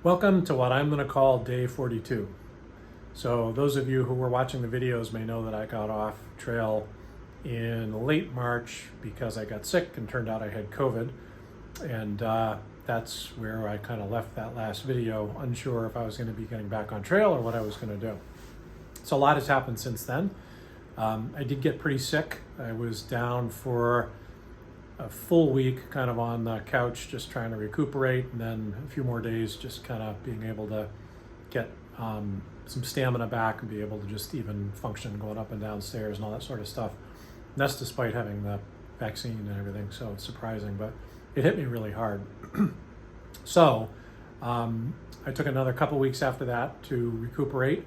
Welcome to what I'm going to call day 42. So those of you who were watching the videos may know that I got off trail in late March because I got sick and turned out I had COVID. And that's where I kind of left that last video, unsure if I was going to be getting back on trail or what I was going to do. So a lot has happened since then. I did get pretty sick. I was down for a full week kind of on the couch just trying to recuperate, and then a few more days just kind of being able to get some stamina back and be able to just even function going up and down stairs and all that sort of stuff. And that's despite having the vaccine and everything, so it's surprising, but it hit me really hard. So I took another couple weeks after that to recuperate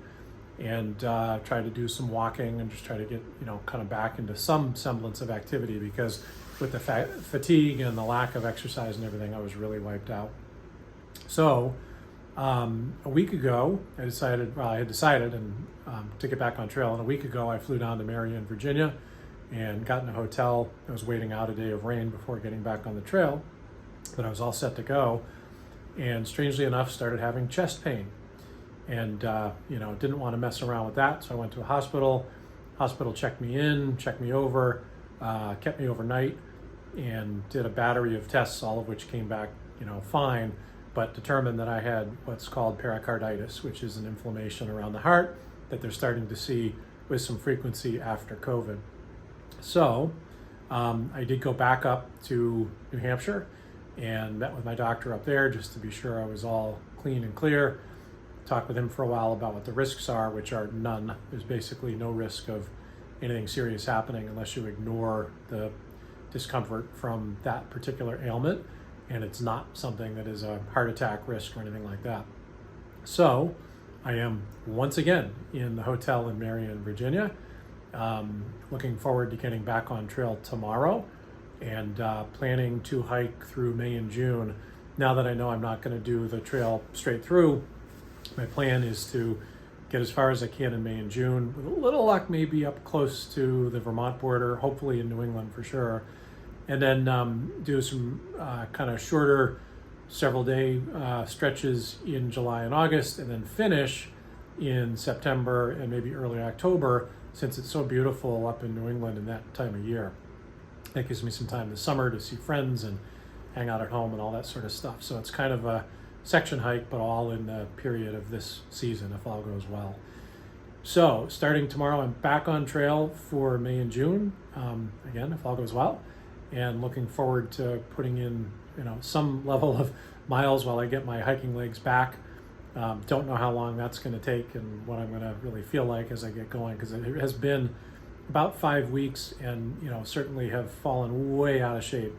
and try to do some walking and just try to get, kind of back into some semblance of activity, because with the fatigue and the lack of exercise and everything, I was really wiped out. So a week ago, I had decided to get back on trail. And a week ago, I flew down to Marion, Virginia, and got in a hotel. I was waiting out a day of rain before getting back on the trail, but I was all set to go. And strangely enough, started having chest pain. And, didn't want to mess around with that. So I went to a hospital. Hospital checked me in, checked me over, kept me overnight, and did a battery of tests, all of which came back, fine, but determined that I had what's called pericarditis, which is an inflammation around the heart that they're starting to see with some frequency after COVID. So I did go back up to New Hampshire and met with my doctor up there just to be sure I was all clean and clear. Talked with him for a while about what the risks are, which are none. There's basically no risk of anything serious happening unless you ignore the discomfort from that particular ailment, and it's not something that is a heart attack risk or anything like that. So I am once again in the hotel in Marion, Virginia, looking forward to getting back on trail tomorrow, and planning to hike through May and June. Now that I know I'm not going to do the trail straight through, my plan is to get as far as I can in May and June. With a little luck, maybe up close to the Vermont border, hopefully in New England for sure. And then do some kind of shorter several day stretches in July and August, and then finish in September and maybe early October, since it's so beautiful up in New England in that time of year. That gives me some time this summer to see friends and hang out at home and all that sort of stuff. So it's kind of a section hike, but all in the period of this season, if all goes well. So starting tomorrow, I'm back on trail for May and June, again, if all goes well, and looking forward to putting in, some level of miles while I get my hiking legs back. Don't know how long that's going to take and what I'm going to really feel like as I get going, because it has been about 5 weeks, and certainly have fallen way out of shape,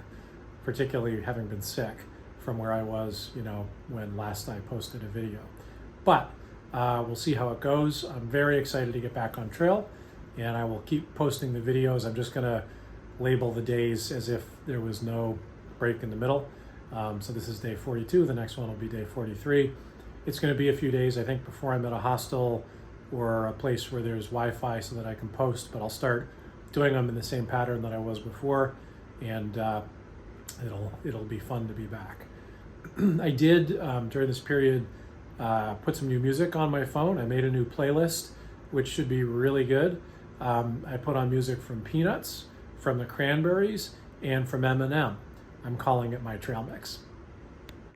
particularly having been sick from where I was, when last I posted a video. But we'll see how it goes. I'm very excited to get back on trail, and I will keep posting the videos. I'm just gonna label the days as if there was no break in the middle. So this is day 42, the next one will be day 43. It's gonna be a few days, I think, before I'm at a hostel or a place where there's Wi-Fi so that I can post, but I'll start doing them in the same pattern that I was before, and it'll be fun to be back. I did, during this period, put some new music on my phone. I made a new playlist, which should be really good. I put on music from Peanuts, from the Cranberries, and from Eminem. I'm calling it my trail mix.